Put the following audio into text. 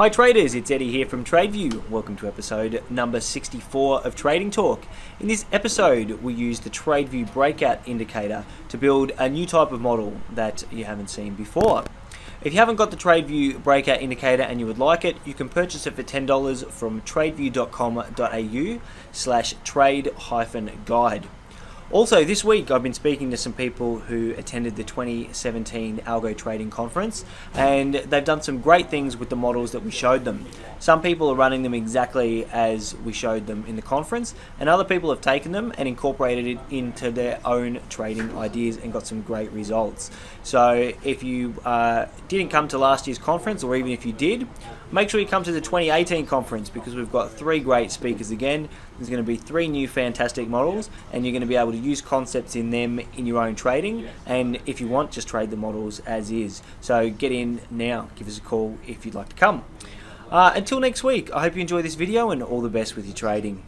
Hi traders, it's Eddie here from TradeView. Welcome to episode number 64 of Trading Talk. In this episode, we use the TradeView Breakout indicator to build a new type of model that you haven't seen before. If you haven't got the TradeView Breakout indicator and you would like it, you can purchase it for $10 from tradeview.com.au/trade-guide. Also, this week I've been speaking to some people who attended the 2017 Algo Trading Conference, and they've done some great things with the models that we showed them. Some people are running them exactly as we showed them in the conference, and other people have taken them and incorporated it into their own trading ideas and got some great results. So if you didn't come to last year's conference, or even if you did, make sure you come to the 2018 conference, because we've got 3 great speakers again. There's going to be 3 new fantastic models, and you're going to be able to use concepts in them in your own trading, and if you want, just trade the models as is. So get in now, give us a call if you'd like to come. Until next week, I hope you enjoy this video and all the best with your trading.